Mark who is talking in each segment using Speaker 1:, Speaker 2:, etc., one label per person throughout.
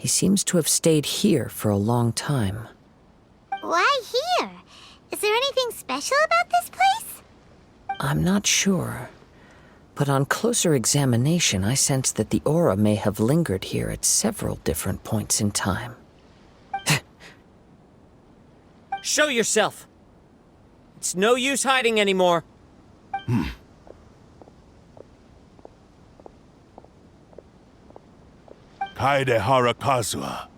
Speaker 1: He seems to have stayed here for a long time.
Speaker 2: Why here? Is there anything special about this place?
Speaker 1: I'm not sure. But on closer examination, I sense that the aura may have lingered here at several different points in time.
Speaker 3: Show yourself! It's no use hiding anymore.
Speaker 4: Kaedehara Kazuha.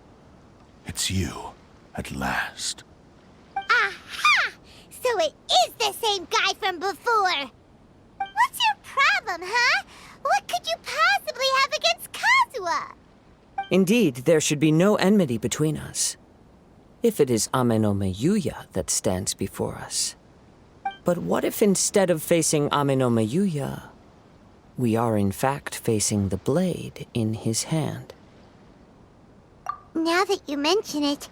Speaker 4: It's you, at last.
Speaker 2: Aha! So it is the same guy from before! What's your problem, huh? What could you possibly have against Kazuha?
Speaker 1: Indeed, there should be no enmity between us. If it is Ame no Miyuya that stands before us. But what if instead of facing Ame no Miyuya, we are in fact facing the blade in his hand?
Speaker 2: Now that you mention it,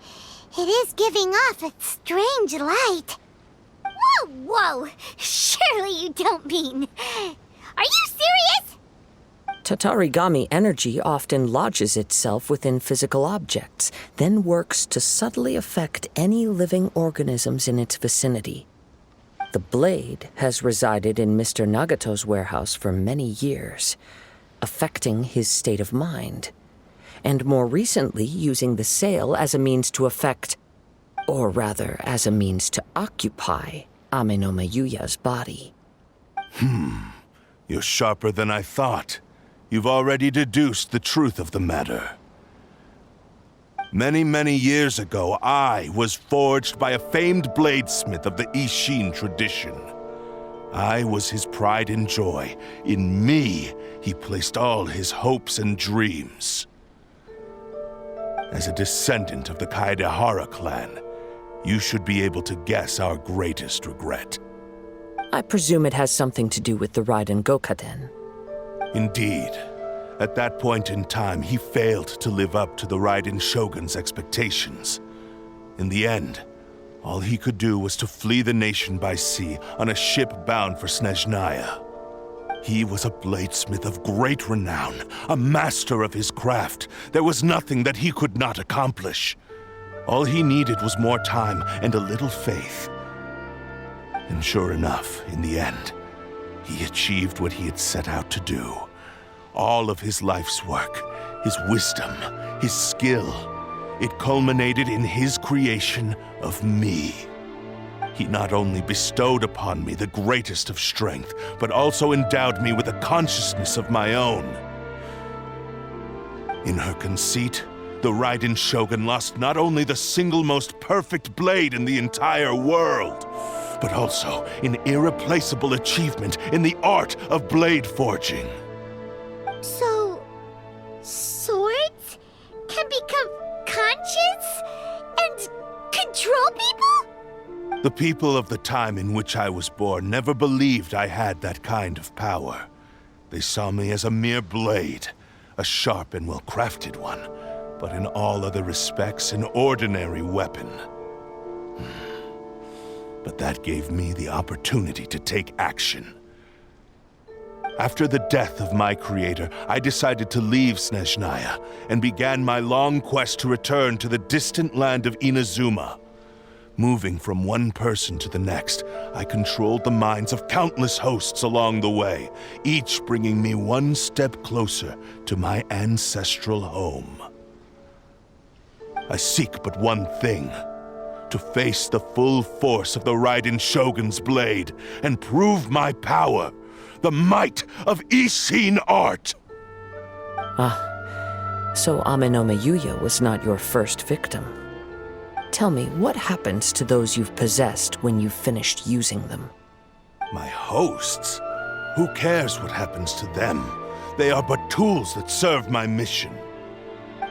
Speaker 2: it is giving off a strange light. Whoa, whoa! Surely you don't mean... Are you serious?
Speaker 1: Tatarigami energy often lodges itself within physical objects, then works to subtly affect any living organisms in its vicinity. The blade has resided in Mr. Nagato's warehouse for many years, affecting his state of mind, and more recently using the sale as a means to affect, or rather as a means to occupy, Ame no Miyuya's body.
Speaker 4: You're sharper than I thought. You've already deduced the truth of the matter. Many, many years ago, I was forged by a famed bladesmith of the Ishin tradition. I was his pride and joy. In me, he placed all his hopes and dreams. As a descendant of the Kaedehara clan, you should be able to guess our greatest regret.
Speaker 1: I presume it has something to do with the Raiden Gokaden.
Speaker 4: Indeed. At that point in time, he failed to live up to the Raiden Shogun's expectations. In the end, all he could do was to flee the nation by sea on a ship bound for Snezhnaya. He was a bladesmith of great renown, a master of his craft. There was nothing that he could not accomplish. All he needed was more time and a little faith. And sure enough, in the end, he achieved what he had set out to do. All of his life's work, his wisdom, his skill, it culminated in his creation of me. He not only bestowed upon me the greatest of strength, but also endowed me with a consciousness of my own. In her conceit, the Raiden Shogun lost not only the single most perfect blade in the entire world, but also an irreplaceable achievement in the art of blade forging.
Speaker 2: So... swords can become conscious and control people?
Speaker 4: The people of the time in which I was born never believed I had that kind of power. They saw me as a mere blade, a sharp and well-crafted one, but in all other respects an ordinary weapon. But that gave me the opportunity to take action. After the death of my creator, I decided to leave Snezhnaya and began my long quest to return to the distant land of Inazuma. Moving from one person to the next, I controlled the minds of countless hosts along the way, each bringing me one step closer to my ancestral home. I seek but one thing: to face the full force of the Raiden Shogun's blade and prove my power, the might of Ishin art.
Speaker 1: So Ame no Miyuya was not your first victim. Tell me, what happens to those you've possessed when you've finished using them?
Speaker 4: My hosts? Who cares what happens to them? They are but tools that serve my mission.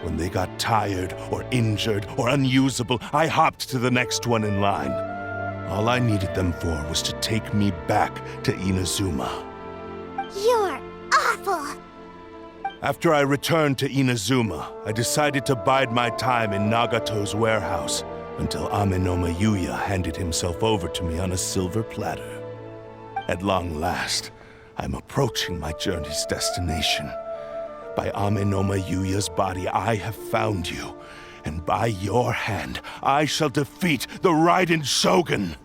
Speaker 4: When they got tired, or injured, or unusable, I hopped to the next one in line. All I needed them for was to take me back to Inazuma.
Speaker 2: You're awful!
Speaker 4: After I returned to Inazuma, I decided to bide my time in Nagato's warehouse until Ame no Miyuya handed himself over to me on a silver platter. At long last, I'm approaching my journey's destination. By Amenoma Yuya's body, I have found you. And by your hand, I shall defeat the Raiden Shogun.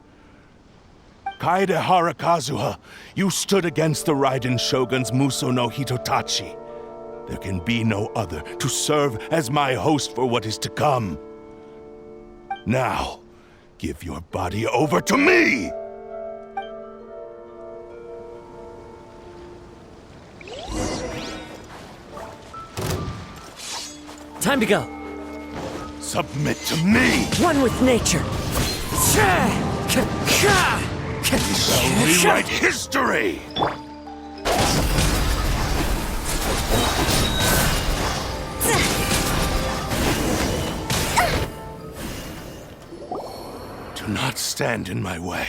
Speaker 4: Kaedehara Kazuha, you stood against the Raiden Shogun's Muso no Hitotachi. There can be no other to serve as my host for what is to come. Now, give your body over to me!
Speaker 3: Time to go.
Speaker 4: Submit to me!
Speaker 1: One with nature.
Speaker 4: We shall rewrite history! Do not stand in my way,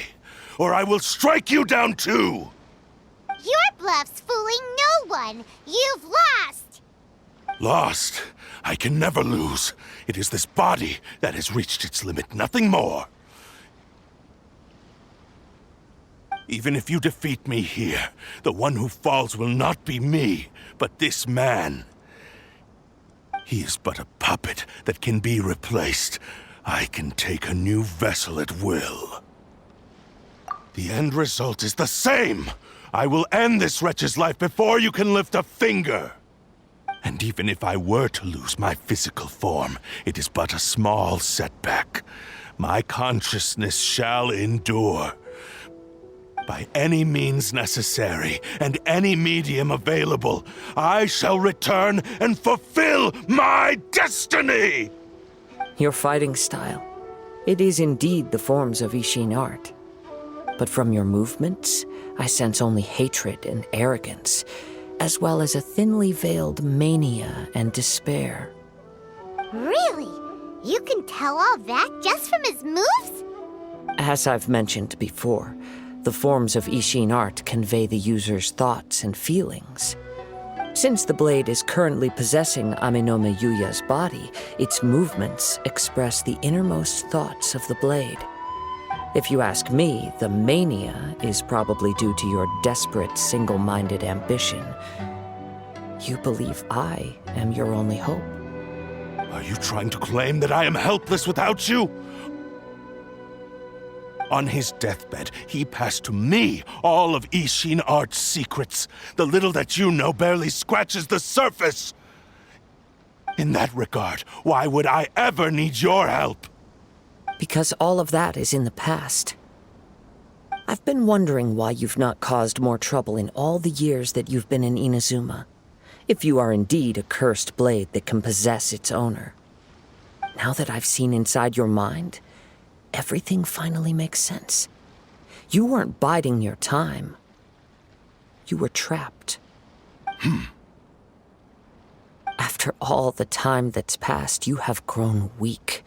Speaker 4: or I will strike you down too!
Speaker 2: Your bluff's fooling no one. You've lost.
Speaker 4: Lost? I can never lose. It is this body that has reached its limit, nothing more. Even if you defeat me here, the one who falls will not be me, but this man. He is but a puppet that can be replaced. I can take a new vessel at will. The end result is the same! I will end this wretch's life before you can lift a finger! And even if I were to lose my physical form, it is but a small setback. My consciousness shall endure. By any means necessary, and any medium available, I shall return and fulfill my destiny!
Speaker 1: Your fighting style. It is indeed the forms of Ishin art. But from your movements, I sense only hatred and arrogance, as well as a thinly veiled mania and despair.
Speaker 2: Really? You can tell all that just from his moves?
Speaker 1: As I've mentioned before, the forms of Ishin art convey the user's thoughts and feelings. Since the blade is currently possessing Amenoma Yuya's body, its movements express the innermost thoughts of the blade. If you ask me, the mania is probably due to your desperate, single-minded ambition. You believe I am your only hope.
Speaker 4: Are you trying to claim that I am helpless without you? On his deathbed, he passed to me all of Ishin Art's secrets. The little that you know barely scratches the surface. In that regard, why would I ever need your help?
Speaker 1: Because all of that is in the past. I've been wondering why you've not caused more trouble in all the years that you've been in Inazuma. If you are indeed a cursed blade that can possess its owner. Now that I've seen inside your mind, everything finally makes sense. You weren't biding your time. You were trapped. After all the time that's passed, you have grown weak.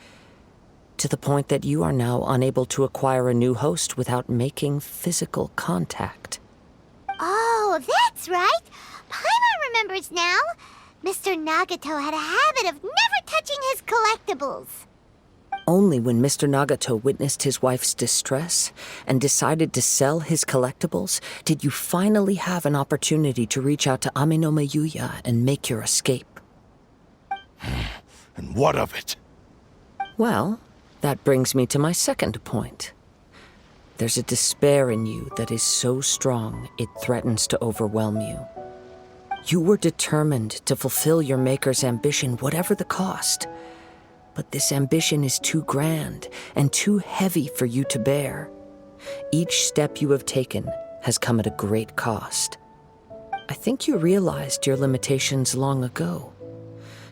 Speaker 1: To the point that you are now unable to acquire a new host without making physical contact.
Speaker 2: Oh, that's right. Paimon remembers now. Mr. Nagato had a habit of never touching his collectibles.
Speaker 1: Only when Mr. Nagato witnessed his wife's distress and decided to sell his collectibles did you finally have an opportunity to reach out to Amenoma Yuya and make your escape.
Speaker 4: And what of it?
Speaker 1: Well, that brings me to my second point. There's a despair in you that is so strong it threatens to overwhelm you. You were determined to fulfill your maker's ambition, whatever the cost. But this ambition is too grand and too heavy for you to bear. Each step you have taken has come at a great cost. I think you realized your limitations long ago.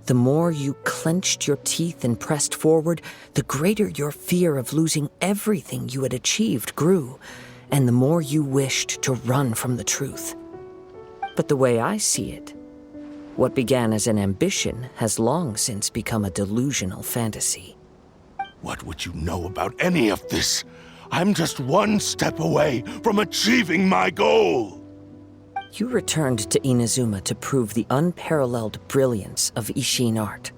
Speaker 1: The more you clenched your teeth and pressed forward, the greater your fear of losing everything you had achieved grew, and the more you wished to run from the truth. But the way I see it, what began as an ambition has long since become a delusional fantasy.
Speaker 4: What would you know about any of this? I'm just one step away from achieving my goal!
Speaker 1: You returned to Inazuma to prove the unparalleled brilliance of Ishin art.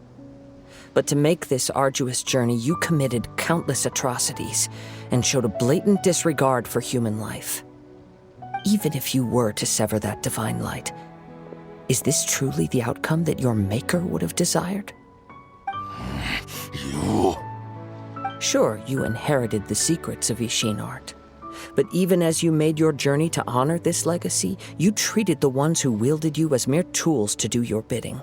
Speaker 1: But to make this arduous journey, you committed countless atrocities and showed a blatant disregard for human life. Even if you were to sever that divine light, Is this truly the outcome that your maker would have desired?
Speaker 4: You...
Speaker 1: Sure, you inherited the secrets of Ishin art. But even as you made your journey to honor this legacy, you treated the ones who wielded you as mere tools to do your bidding.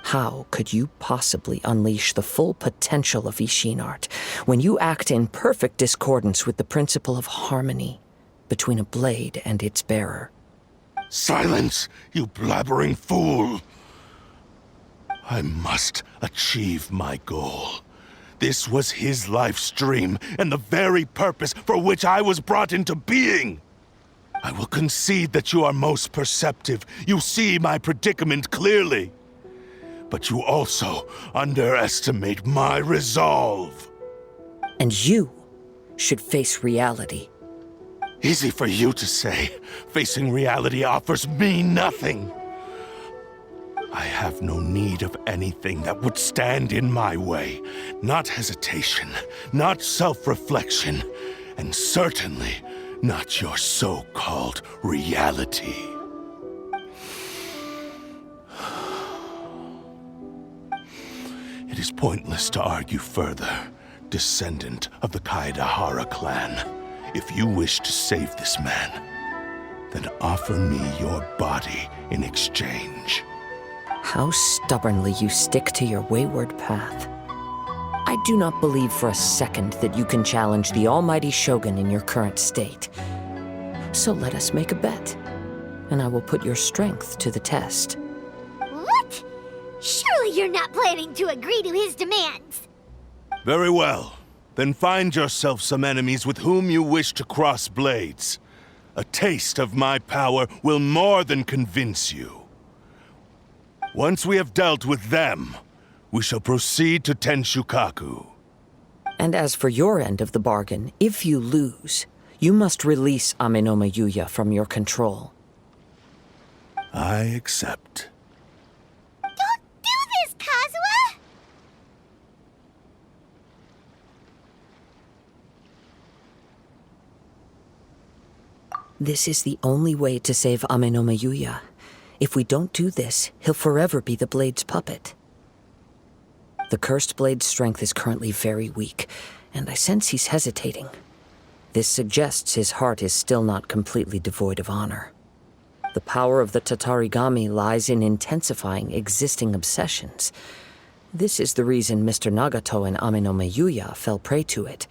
Speaker 1: How could you possibly unleash the full potential of Ishin art when you act in perfect discordance with the principle of harmony between a blade and its bearer?
Speaker 4: Silence, you blabbering fool! I must achieve my goal. This was his life's dream, and the very purpose for which I was brought into being. I will concede that you are most perceptive. You see my predicament clearly. But you also underestimate my resolve.
Speaker 1: And you should face reality.
Speaker 4: Easy for you to say. Facing reality offers me nothing. I have no need of anything that would stand in my way. Not hesitation, not self-reflection, and certainly not your so-called reality. It is pointless to argue further, descendant of the Kaedahara clan. If you wish to save this man, then offer me your body in exchange.
Speaker 1: How stubbornly you stick to your wayward path. I do not believe for a second that you can challenge the almighty Shogun in your current state. So let us make a bet, and I will put your strength to the test.
Speaker 2: What? Surely you're not planning to agree to his demands.
Speaker 4: Very well. Then find yourself some enemies with whom you wish to cross blades. A taste of my power will more than convince you. Once we have dealt with them, we shall proceed to Tenshukaku.
Speaker 1: And as for your end of the bargain, if you lose, you must release Amenoma Yuya from your control.
Speaker 4: I accept.
Speaker 2: Don't do this, Kazuha!
Speaker 1: This is the only way to save Amenoma Yuya. If we don't do this, he'll forever be the Blade's puppet. The Cursed Blade's strength is currently very weak, and I sense he's hesitating. This suggests his heart is still not completely devoid of honor. The power of the Tatarigami lies in intensifying existing obsessions. This is the reason Mr. Nagato and Amenoma Yuya fell prey to it.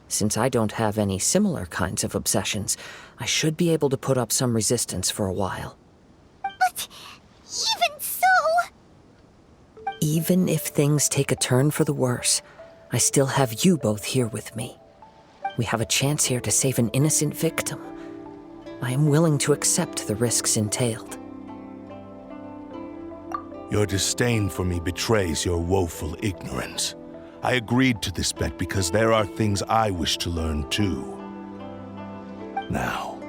Speaker 1: Since I don't have any similar kinds of obsessions, I should be able to put up some resistance for a while.
Speaker 2: But even so...
Speaker 1: Even if things take a turn for the worse, I still have you both here with me. We have a chance here to save an innocent victim. I am willing to accept the risks entailed.
Speaker 4: Your disdain for me betrays your woeful ignorance. I agreed to this bet because there are things I wish to learn too. Now,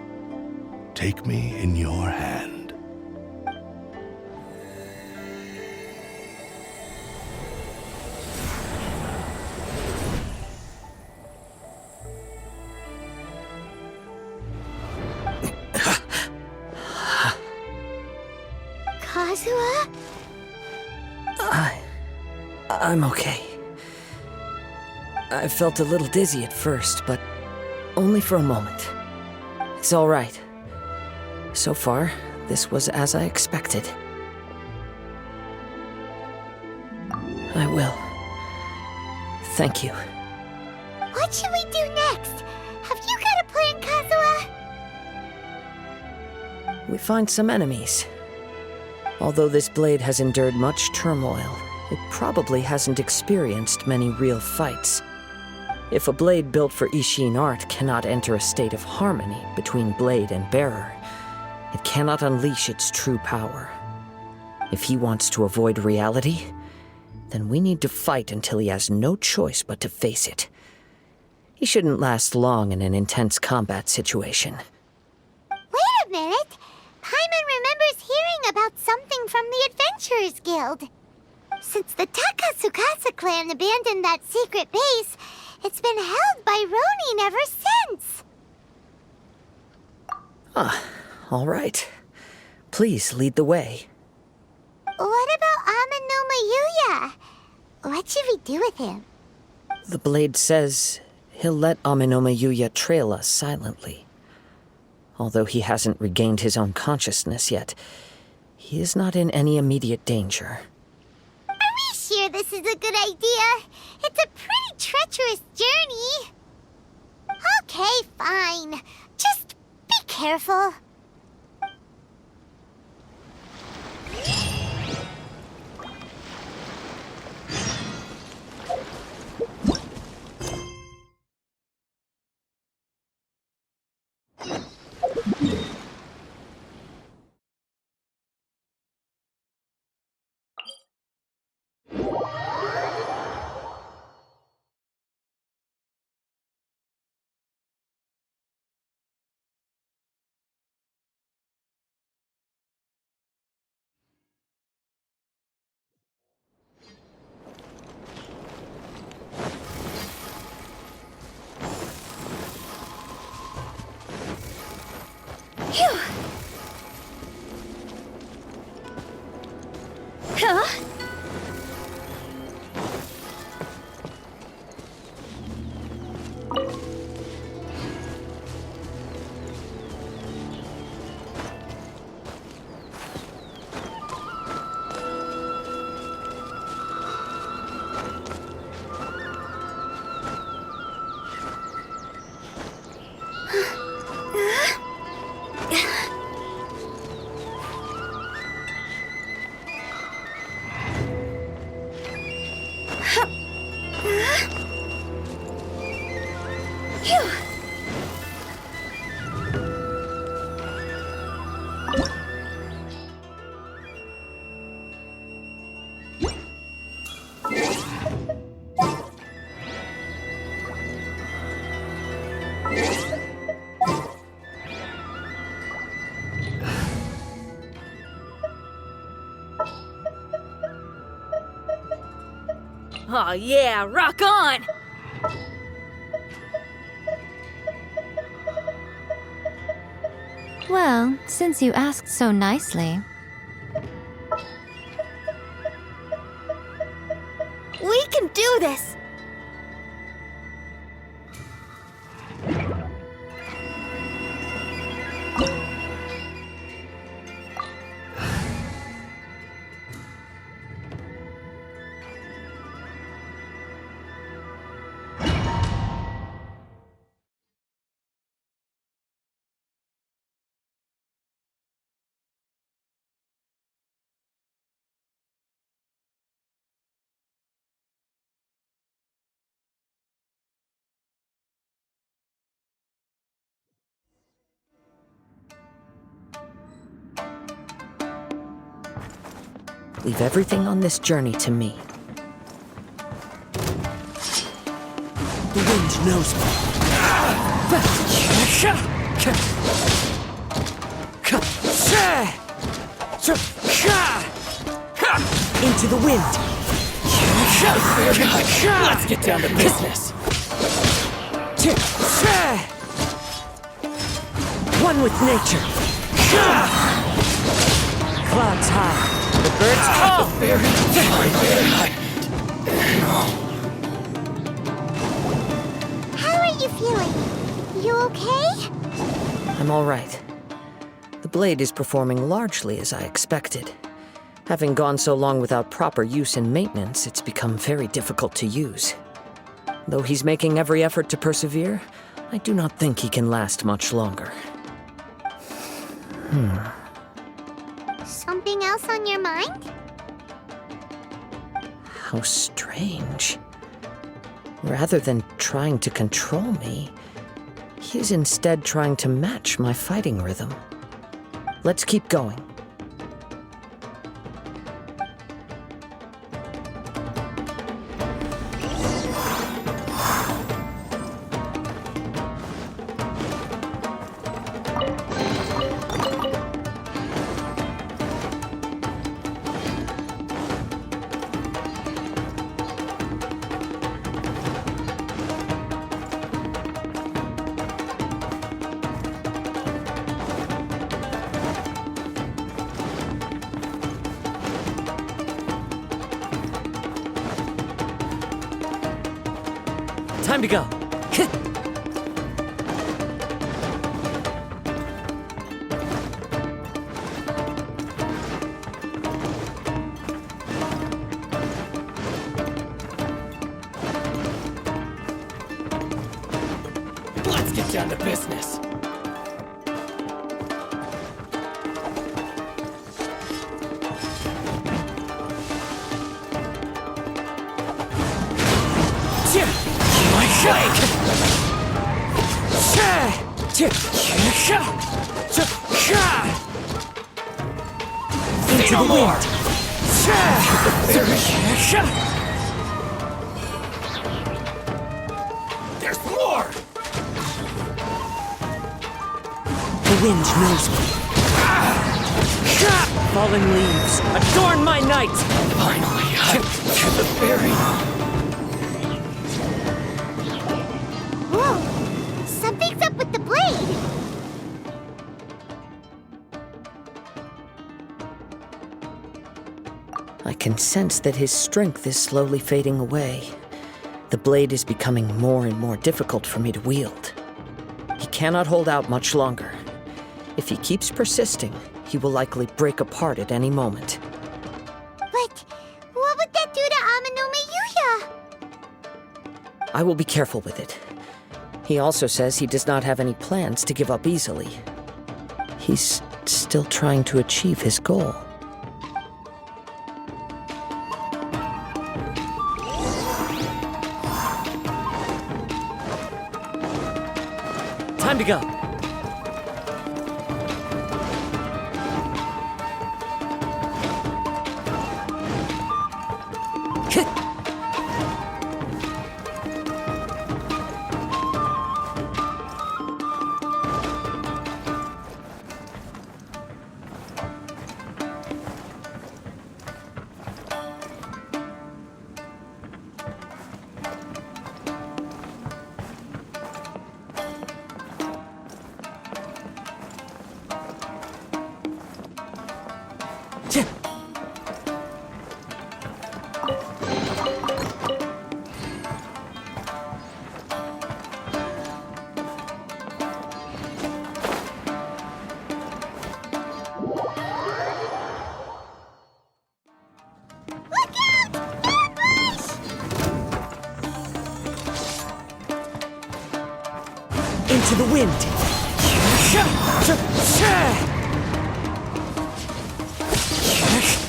Speaker 4: take me in your hand.
Speaker 2: Kazuha?
Speaker 1: I'm okay. I felt a little dizzy at first, but only for a moment. It's all right. So far, this was as I expected. I will. Thank you.
Speaker 2: What should we do next? Have you got a plan, Kazuha?
Speaker 1: We find some enemies. Although this blade has endured much turmoil, it probably hasn't experienced many real fights. If a blade built for Ishin art cannot enter a state of harmony between blade and bearer, it cannot unleash its true power. If he wants to avoid reality, then we need to fight until he has no choice but to face it. He shouldn't last long in an intense combat situation.
Speaker 2: Wait a minute! Paimon remembers hearing about something from the Adventurers Guild. Since the Takasukasa clan abandoned that secret base, it's been held by Ronin ever since.
Speaker 1: All right. Please lead the way.
Speaker 2: What about Amano Mayuya? What should we do with him?
Speaker 1: The blade says he'll let Aminoma Yuya trail us silently. Although he hasn't regained his own consciousness yet, he is not in any immediate danger.
Speaker 2: Are we sure this is a good idea? It's a pretty treacherous journey. Okay, fine. Just be careful. Phew! Huh?
Speaker 5: Oh yeah, rock on!
Speaker 6: Well, since you asked so nicely.
Speaker 5: We can do this!
Speaker 1: Leave everything on this journey to me.
Speaker 3: The wind knows me. Into the wind. Let's get down to business.
Speaker 1: One with nature. Clouds high.
Speaker 3: The birds call.
Speaker 2: Very high. How are you feeling? You okay?
Speaker 1: I'm all right. The blade is performing largely as I expected. Having gone so long without proper use and maintenance, it's become very difficult to use. Though he's making every effort to persevere, I do not think he can last much longer.
Speaker 2: Something else on your mind?
Speaker 1: How strange. Rather than trying to control me, he is instead trying to match my fighting rhythm. Let's keep going.
Speaker 3: Time to go. Let's get down to business. Into the wind. There's more. The wind knows me. Fallen leaves adorn my night. Finally, to the berry.
Speaker 2: Whoa! Something's up with the blade!
Speaker 1: I can sense that his strength is slowly fading away. The blade is becoming more and more difficult for me to wield. He cannot hold out much longer. If he keeps persisting, he will likely break apart at any moment.
Speaker 2: But what would that do to Amanome Yuya?
Speaker 1: I will be careful with it. He also says he does not have any plans to give up easily. He's still trying to achieve his goal.
Speaker 3: Time to go.
Speaker 1: Into the wind.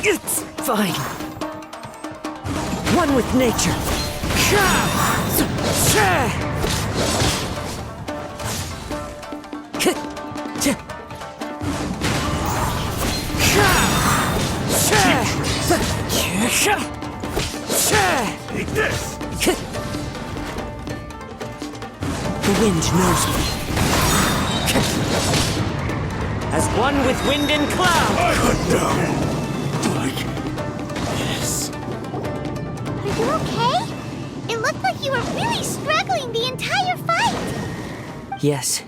Speaker 1: It's fine. One with nature.
Speaker 4: Take this!
Speaker 1: The wind knows me.
Speaker 3: As one with wind and cloud.
Speaker 4: Cut down! Like this.
Speaker 2: Are you okay? It looked like you were really struggling the entire fight!
Speaker 1: Yes.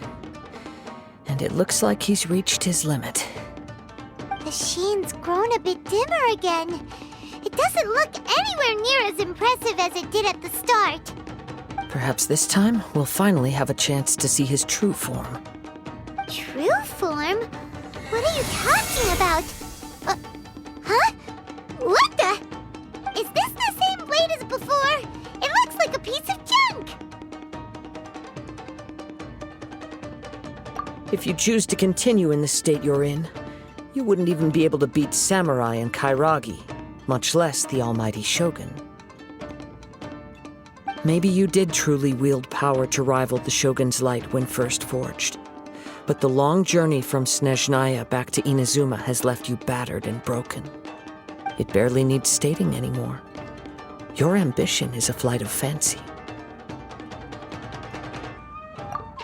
Speaker 1: And it looks like he's reached his limit.
Speaker 2: The sheen's grown a bit dimmer again. It doesn't look anywhere near as impressive as it did at the start.
Speaker 1: Perhaps this time we'll finally have a chance to see his true form.
Speaker 2: True form? What are you talking about? Huh? What the? Is this the same blade as before? It looks like a piece of junk!
Speaker 1: If you choose to continue in the state you're in, you wouldn't even be able to beat Samurai and Kairagi, much less the almighty Shogun. Maybe you did truly wield power to rival the Shogun's light when first forged. But the long journey from Snezhnaya back to Inazuma has left you battered and broken. It barely needs stating anymore. Your ambition is a flight of fancy.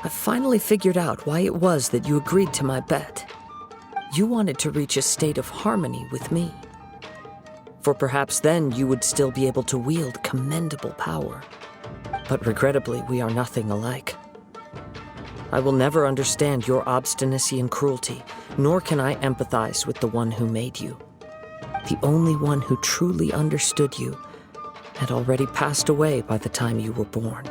Speaker 1: I've finally figured out why it was that you agreed to my bet. You wanted to reach a state of harmony with me. For perhaps then you would still be able to wield commendable power. But regrettably, we are nothing alike. I will never understand your obstinacy and cruelty, nor can I empathize with the one who made you. The only one who truly understood you had already passed away by the time you were born.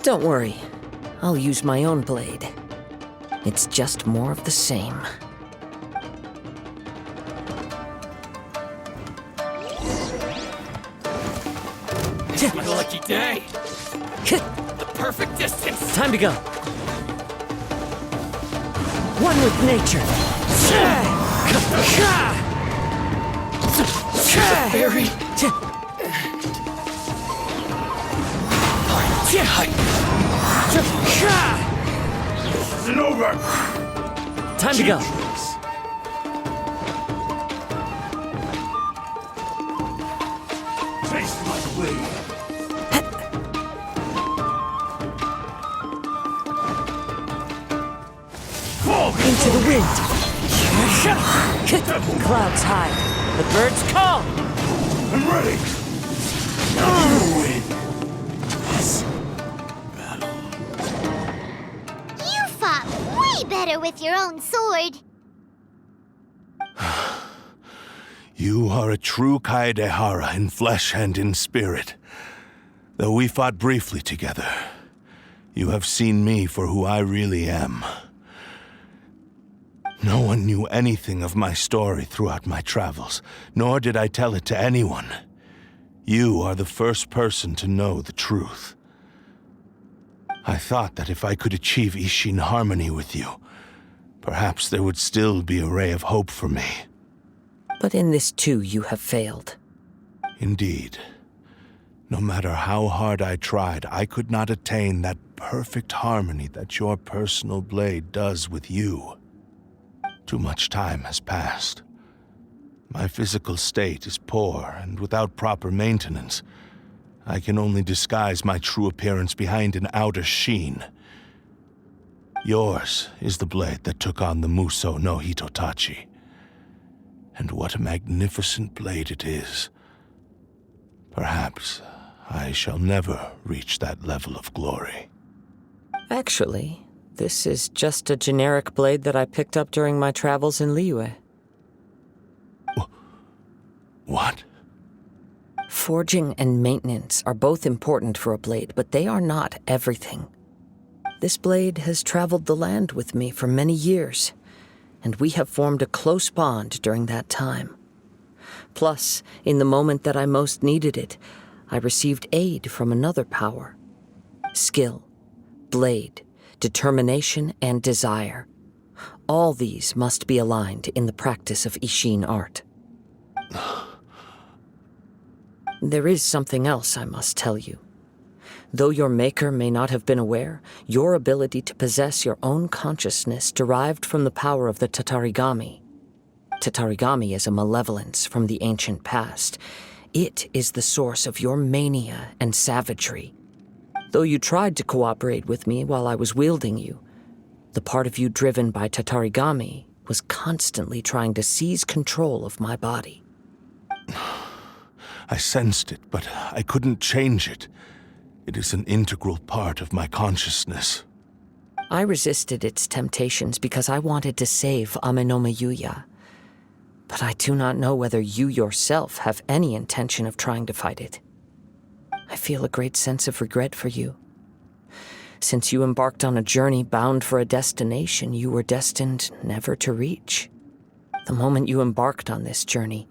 Speaker 1: Don't worry. I'll use my own blade. It's just more of the same.
Speaker 7: My lucky day. The perfect distance.
Speaker 1: Time to go. One with nature.
Speaker 7: Fairy.
Speaker 4: Isn't over!
Speaker 1: Time to go.
Speaker 4: Taste my blade!
Speaker 1: Into the wind. Clouds high. The birds call.
Speaker 4: I'm ready! Now you win!
Speaker 2: You fought way better with your own sword.
Speaker 4: You are a true Kaedehara in flesh and in spirit. Though we fought briefly together, you have seen me for who I really am. No one knew anything of my story throughout my travels, nor did I tell it to anyone. You are the first person to know the truth. I thought that if I could achieve Ishin harmony with you, perhaps there would still be a ray of hope for me.
Speaker 1: But in this too, you have failed.
Speaker 4: Indeed. No matter how hard I tried, I could not attain that perfect harmony that your personal blade does with you. Too much time has passed. My physical state is poor, and without proper maintenance, I can only disguise my true appearance behind an outer sheen. Yours is the blade that took on the Muso no Hitotachi. And what a magnificent blade it is. Perhaps I shall never reach that level of glory.
Speaker 1: Actually, this is just a generic blade that I picked up during my travels in Liyue.
Speaker 4: What?
Speaker 1: Forging and maintenance are both important for a blade, but they are not everything. This blade has traveled the land with me for many years, and we have formed a close bond during that time. Plus, in the moment that I most needed it, I received aid from another power. Skill, blade, determination, and desire. All these must be aligned in the practice of Ishin art. There is something else I must tell you. Though your maker may not have been aware, your ability to possess your own consciousness derived from the power of the Tatarigami. Tatarigami is a malevolence from the ancient past. It is the source of your mania and savagery. Though you tried to cooperate with me while I was wielding you, the part of you driven by Tatarigami was constantly trying to seize control of my body.
Speaker 4: I sensed it, but I couldn't change it. It is an integral part of my consciousness.
Speaker 1: I resisted its temptations because I wanted to save Amenoma Yuya. But I do not know whether you yourself have any intention of trying to fight it. I feel a great sense of regret for you. Since you embarked on a journey bound for a destination you were destined never to reach. The moment you embarked on this journey,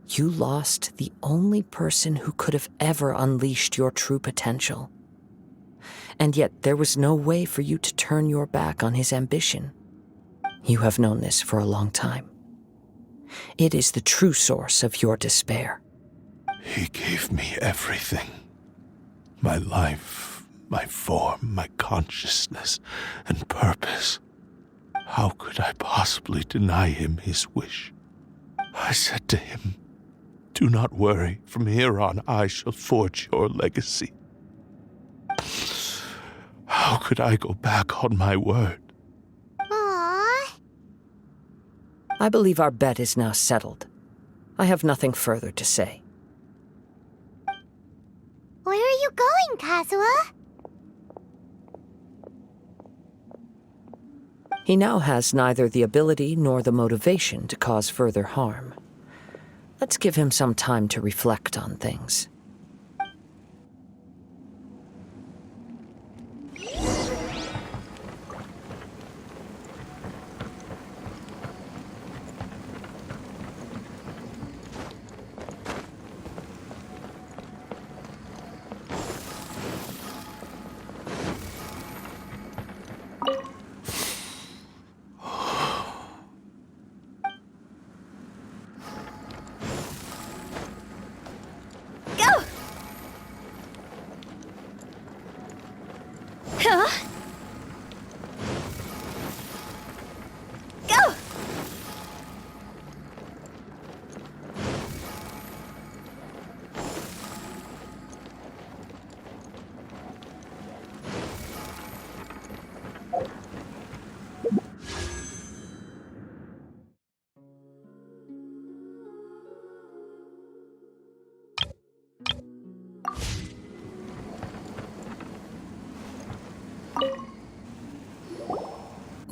Speaker 1: you lost the only person who could have ever unleashed your true potential. And yet there was no way for you to turn your back on his ambition. You have known this for a long time. It is the true source of your despair.
Speaker 4: He gave me everything. My life, my form, my consciousness, and purpose. How could I possibly deny him his wish? I said to him, "Do not worry, from here on I shall forge your legacy." How could I go back on my word?
Speaker 2: Aww.
Speaker 1: I believe our bet is now settled. I have nothing further to say.
Speaker 2: Where are you going, Kazuha?
Speaker 1: He now has neither the ability nor the motivation to cause further harm. Let's give him some time to reflect on things.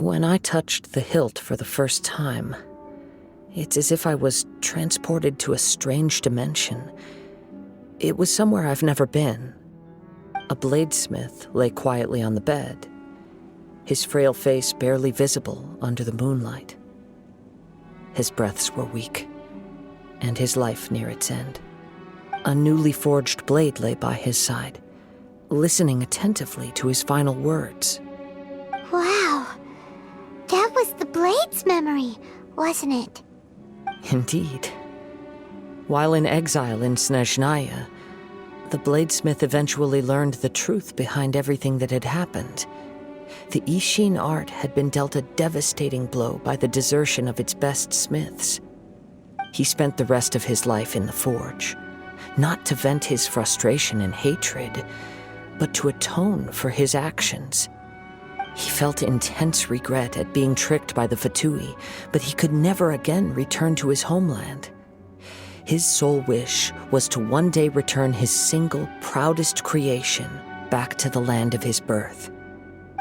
Speaker 1: When I touched the hilt for the first time, it's as if I was transported to a strange dimension. It was somewhere I've never been. A bladesmith lay quietly on the bed, his frail face barely visible under the moonlight. His breaths were weak, and his life near its end. A newly forged blade lay by his side, listening attentively to his final words.
Speaker 2: Wow. That was the Blade's memory, wasn't it?
Speaker 1: Indeed. While in exile in Snezhnaya, the bladesmith eventually learned the truth behind everything that had happened. The Ishin art had been dealt a devastating blow by the desertion of its best smiths. He spent the rest of his life in the forge, not to vent his frustration and hatred, but to atone for his actions. He felt intense regret at being tricked by the Fatui, but he could never again return to his homeland. His sole wish was to one day return his single, proudest creation back to the land of his birth.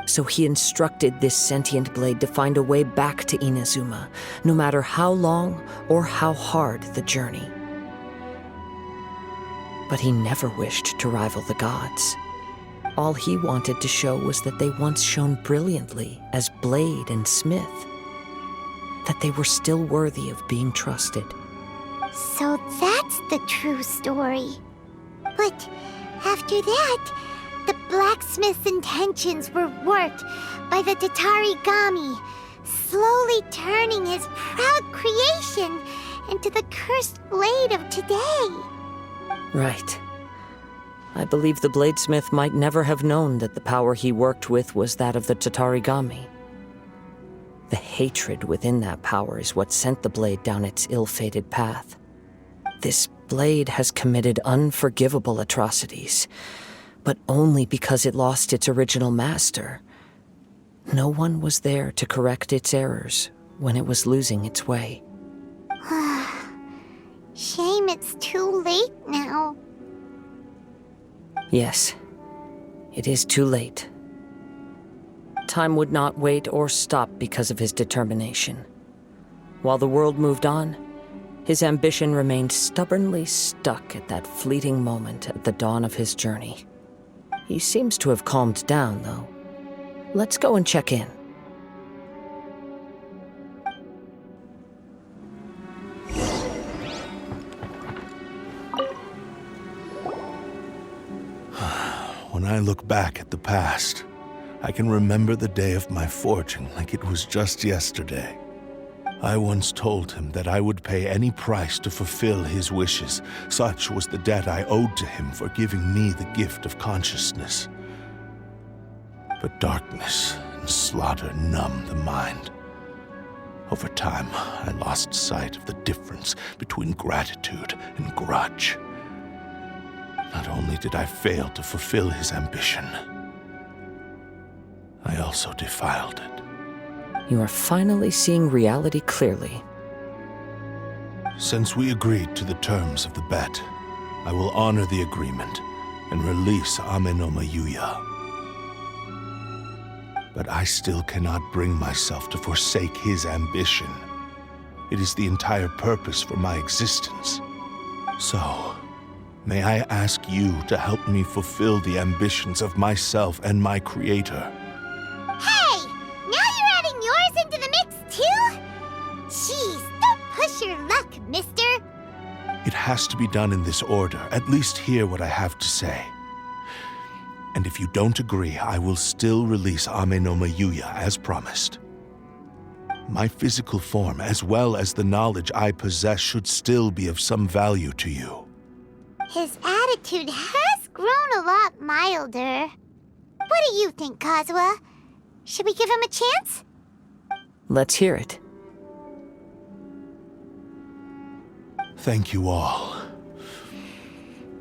Speaker 1: So he instructed this sentient blade to find a way back to Inazuma, no matter how long or how hard the journey. But he never wished to rival the gods. All he wanted to show was that they once shone brilliantly as blade and smith, that they were still worthy of being trusted.
Speaker 2: So that's the true story. But after that, the blacksmith's intentions were worked by the Tatarigami, slowly turning his proud creation into the cursed blade of today.
Speaker 1: Right. I believe the bladesmith might never have known that the power he worked with was that of the Tatarigami. The hatred within that power is what sent the blade down its ill-fated path. This blade has committed unforgivable atrocities, but only because it lost its original master. No one was there to correct its errors when it was losing its way.
Speaker 2: Shame it's too late now.
Speaker 1: Yes, it is too late. Time would not wait or stop because of his determination. While the world moved on, his ambition remained stubbornly stuck at that fleeting moment at the dawn of his journey. He seems to have calmed down, though. Let's go and check in.
Speaker 4: When I look back at the past, I can remember the day of my forging like it was just yesterday. I once told him that I would pay any price to fulfill his wishes. Such was the debt I owed to him for giving me the gift of consciousness. But darkness and slaughter numbed the mind. Over time, I lost sight of the difference between gratitude and grudge. Not only did I fail to fulfill his ambition, I also defiled it.
Speaker 1: You are finally seeing reality clearly.
Speaker 4: Since we agreed to the terms of the bet, I will honor the agreement and release Amenoma Yuya. But I still cannot bring myself to forsake his ambition. It is the entire purpose for my existence. So, may I ask you to help me fulfill the ambitions of myself and my creator?
Speaker 2: Hey! Now you're adding yours into the mix, too? Jeez, don't push your luck, mister.
Speaker 4: It has to be done in this order. At least hear what I have to say. And if you don't agree, I will still release Amenoma Yuya as promised. My physical form, as well as the knowledge I possess, should still be of some value to you.
Speaker 2: His attitude has grown a lot milder. What do you think, Kazuha? Should we give him a chance?
Speaker 1: Let's hear it.
Speaker 4: Thank you all.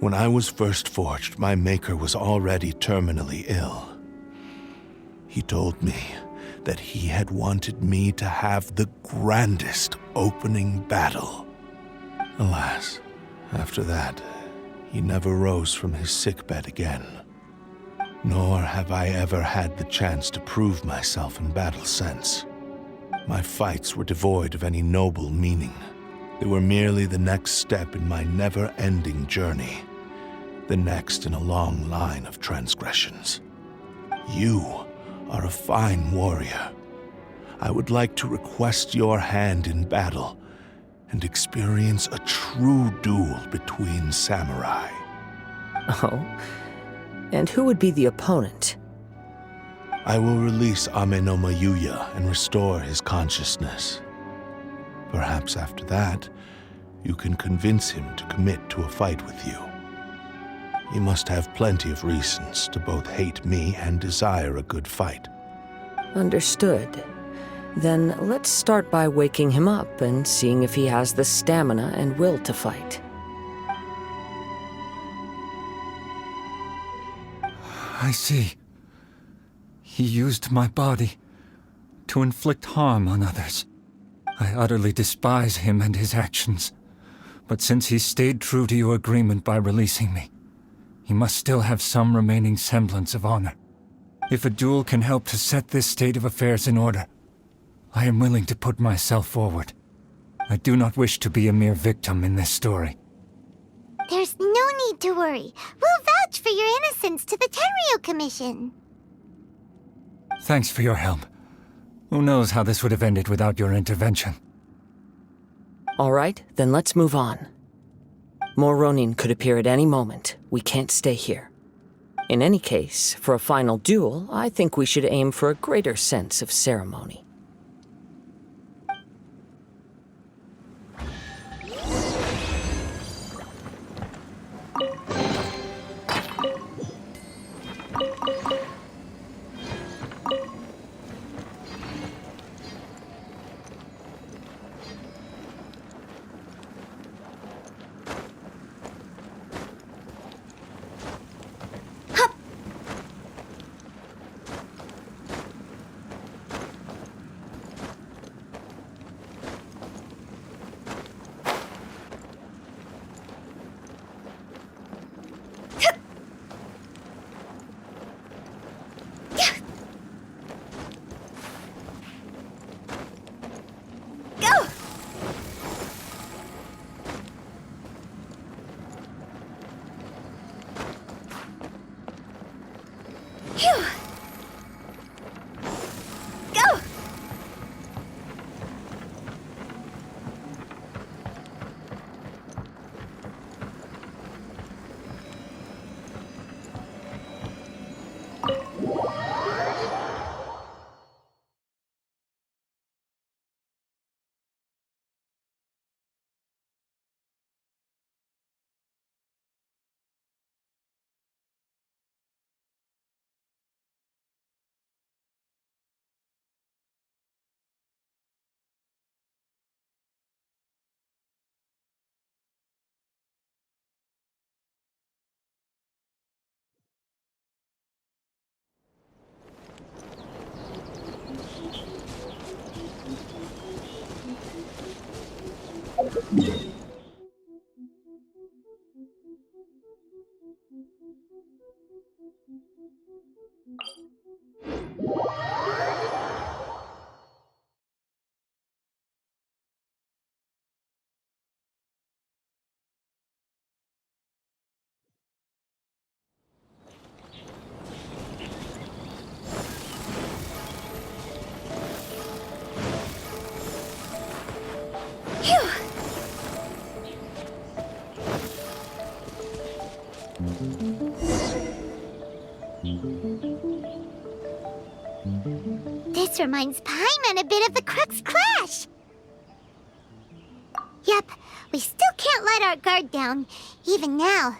Speaker 4: When I was first forged, my maker was already terminally ill. He told me that he had wanted me to have the grandest opening battle. Alas, after that, he never rose from his sickbed again. Nor have I ever had the chance to prove myself in battle since. My fights were devoid of any noble meaning. They were merely the next step in my never-ending journey. The next in a long line of transgressions. You are a fine warrior. I would like to request your hand in battle and experience a true duel between samurai.
Speaker 1: Oh? And who would be the opponent?
Speaker 4: I will release Amenoma Yuya and restore his consciousness. Perhaps after that, you can convince him to commit to a fight with you. He must have plenty of reasons to both hate me and desire a good fight.
Speaker 1: Understood. Then let's start by waking him up and seeing if he has the stamina and will to fight.
Speaker 7: I see. He used my body to inflict harm on others. I utterly despise him and his actions. But since he stayed true to your agreement by releasing me, he must still have some remaining semblance of honor. If a duel can help to set this state of affairs in order, I am willing to put myself forward. I do not wish to be a mere victim in this story.
Speaker 2: There's no need to worry. We'll vouch for your innocence to the Tenryu Commission.
Speaker 7: Thanks for your help. Who knows how this would have ended without your intervention?
Speaker 1: All right, then let's move on. More Ronin could appear at any moment. We can't stay here. In any case, for a final duel, I think we should aim for a greater sense of ceremony.
Speaker 2: This reminds Paimon a bit of the Crux Clash. Yep, we still can't let our guard down. Even now,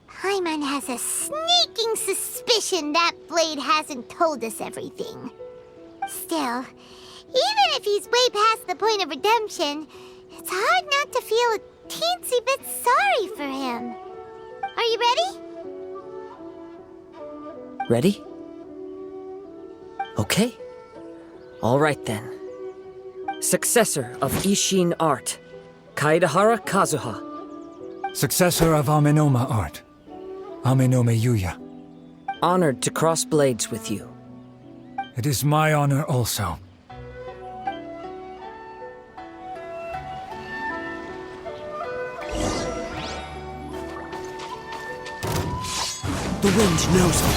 Speaker 2: Paimon has a sneaking suspicion that Blade hasn't told us everything. Still, even if he's way past the point of redemption, it's hard not to feel a teensy bit sorry for him. Are you ready?
Speaker 1: Ready? Okay. All right then. Successor of Ishin art, Kaedahara Kazuha.
Speaker 7: Successor of Amenoma art, Amenoma Yuya.
Speaker 1: honored to cross blades with you.
Speaker 7: It is my honor also.
Speaker 1: The wind knows me.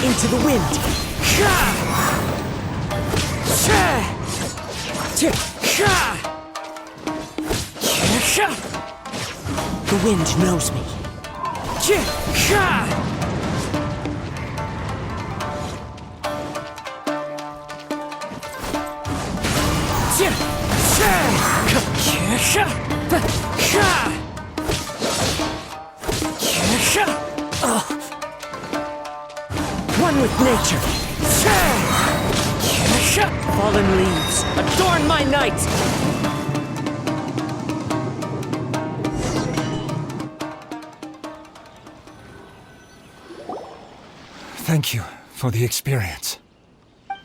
Speaker 1: Into the wind. The wind knows me. One with nature. Fallen leaves, adorn my night!
Speaker 7: Thank you for the experience.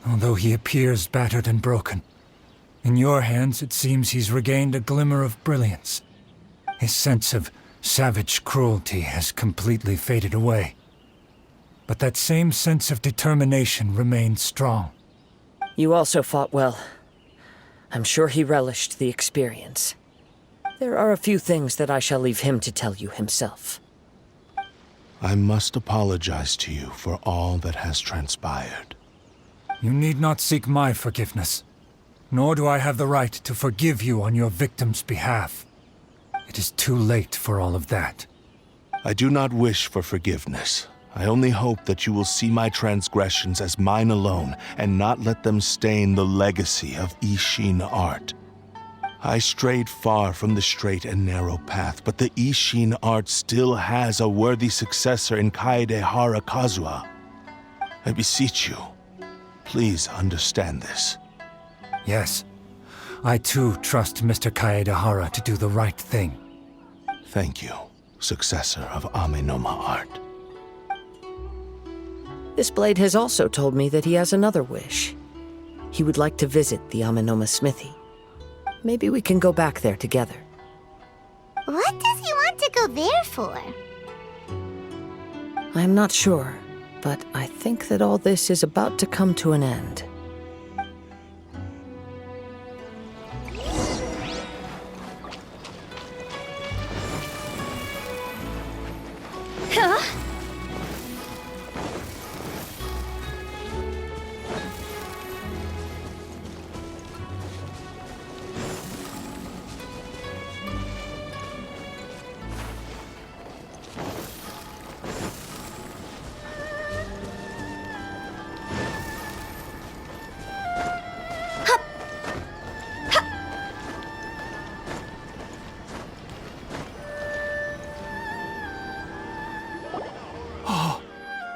Speaker 7: Although he appears battered and broken, in your hands it seems he's regained a glimmer of brilliance. His sense of savage cruelty has completely faded away. But that same sense of determination remains strong.
Speaker 1: You also fought well. I'm sure he relished the experience. There are a few things that I shall leave him to tell you himself.
Speaker 4: I must apologize to you for all that has transpired.
Speaker 7: You need not seek my forgiveness, nor do I have the right to forgive you on your victim's behalf. It is too late for all of that.
Speaker 4: I do not wish for forgiveness. I only hope that you will see my transgressions as mine alone and not let them stain the legacy of Ishin art. I strayed far from the straight and narrow path, but the Ishin art still has a worthy successor in Kaedehara Kazuha. I beseech you, please understand this.
Speaker 7: Yes, I too trust Mr. Kaedehara to do the right thing.
Speaker 4: Thank you, successor of Amenoma art.
Speaker 1: This blade has also told me that he has another wish. He would like to visit the Amenoma smithy. Maybe we can go back there together.
Speaker 2: What does he want to go there for?
Speaker 1: I'm not sure, but I think that all this is about to come to an end.
Speaker 5: Huh?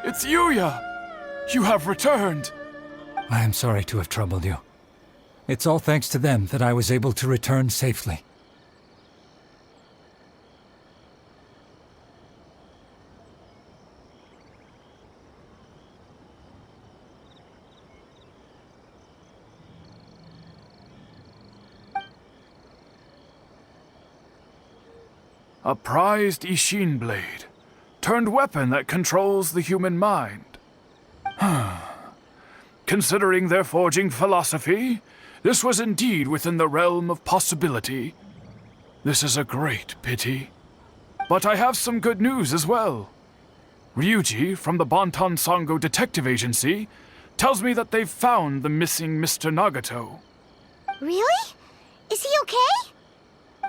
Speaker 8: It's Yuya! You have returned!
Speaker 7: I am sorry to have troubled you. It's all thanks to them that I was able to return safely.
Speaker 8: A prized Ishin blade. Turned weapon that controls the human mind. Considering their forging philosophy, this was indeed within the realm of possibility. This is a great pity. But I have some good news as well. Ryuji, from the Bantan Sango Detective Agency, tells me that they've found the missing Mr. Nagato.
Speaker 2: Really? Is he okay?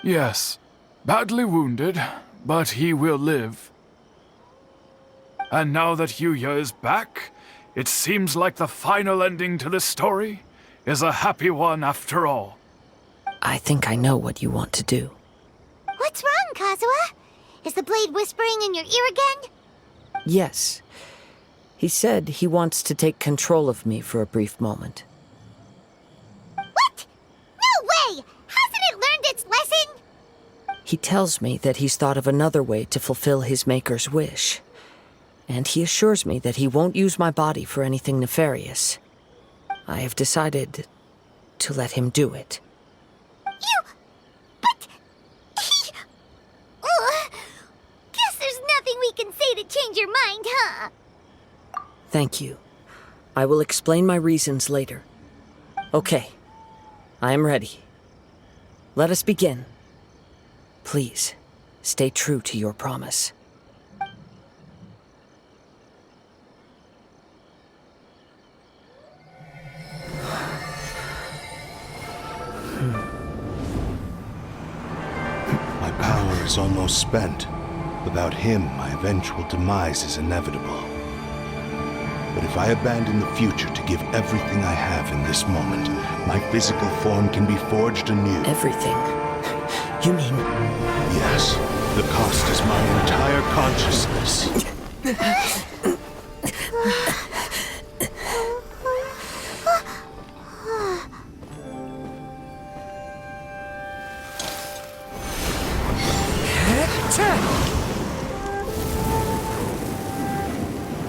Speaker 8: Yes, badly wounded, but he will live. And now that Yuya is back, it seems like the final ending to this story is a happy one after all.
Speaker 1: I think I know what you want to do.
Speaker 2: What's wrong, Kazuha? Is the blade whispering in your ear again?
Speaker 1: Yes. He said he wants to take control of me for a brief moment.
Speaker 2: What? No way! Hasn't it learned its lesson?
Speaker 1: He tells me that he's thought of another way to fulfill his maker's wish. And he assures me that he won't use my body for anything nefarious. I have decided to let him do it.
Speaker 2: You... change your mind, huh?
Speaker 1: Thank you. I will explain my reasons later. Okay. I am ready. Let us begin. Please, stay true to your promise.
Speaker 4: My power is almost spent. Without him, my eventual demise is inevitable. But if I abandon the future to give everything I have in this moment, my physical form can be forged anew.
Speaker 1: Everything? You mean...
Speaker 4: Yes. The cost is my entire consciousness.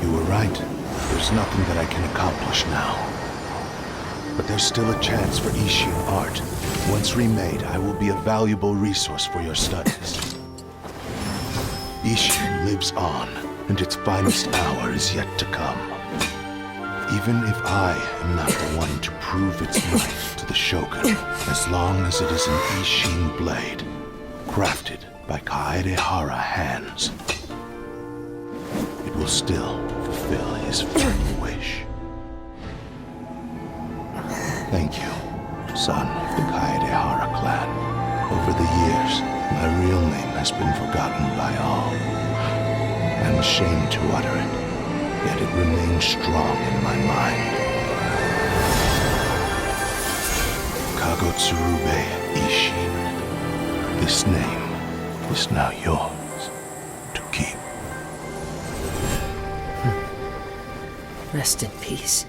Speaker 4: You were right. There's nothing that I can accomplish now. But there's still a chance for Ishin art. Once remade, I will be a valuable resource for your studies. Ishin lives on, and its finest hour is yet to come. Even if I am not the one to prove its might to the Shogun, as long as it is an Ishin blade, crafted by Kaedehara hands, it will still fulfill his final wish. Thank you, son of the Kaedehara clan. Over the years, my real name has been forgotten by all. I'm ashamed to utter it, yet it remains strong in my mind. Kagotsurube Ishin. This name is now yours to keep.
Speaker 1: Rest in peace.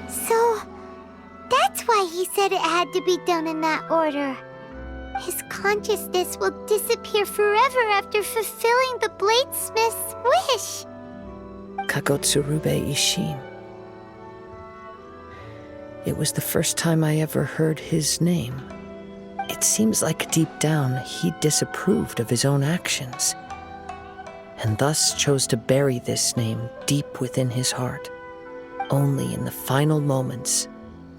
Speaker 2: So, that's why he said it had to be done in that order. His consciousness will disappear forever after fulfilling the bladesmith's wish.
Speaker 1: Kagotsurube Ishin. It was the first time I ever heard his name. It seems like deep down he disapproved of his own actions, and thus chose to bury this name deep within his heart. Only in the final moments,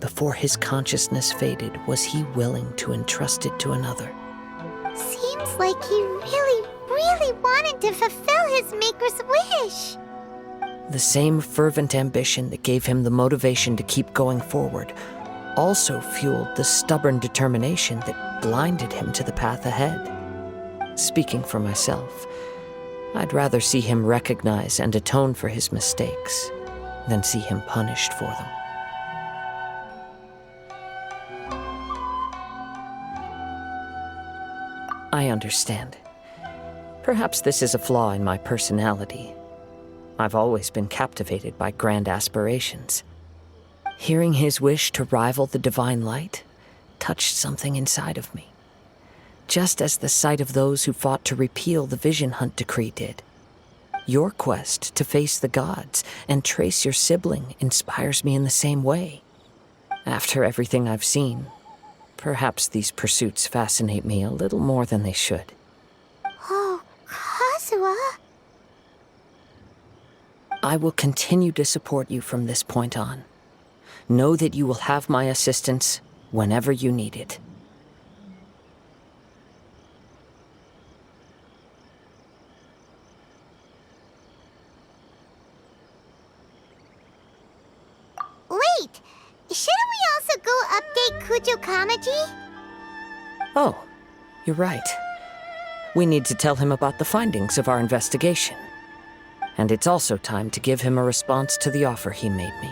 Speaker 1: before his consciousness faded, was he willing to entrust it to another.
Speaker 2: Seems like he really wanted to fulfill his maker's wish.
Speaker 1: The same fervent ambition that gave him the motivation to keep going forward also fueled the stubborn determination that blinded him to the path ahead. Speaking for myself, I'd rather see him recognize and atone for his mistakes than see him punished for them. I understand. Perhaps this is a flaw in my personality. I've always been captivated by grand aspirations. Hearing his wish to rival the divine light touched something inside of me, just as the sight of those who fought to repeal the Vision Hunt decree did. Your quest to face the gods and trace your sibling inspires me in the same way. After everything I've seen, perhaps these pursuits fascinate me a little more than they should.
Speaker 2: Oh, Kazuha.
Speaker 1: I will continue to support you from this point on. Know that you will have my assistance whenever you need it.
Speaker 2: Wait, shouldn't we also go update Kujo Kamaji?
Speaker 1: Oh, you're right. We need to tell him about the findings of our investigation. And it's also time to give him a response to the offer he made me.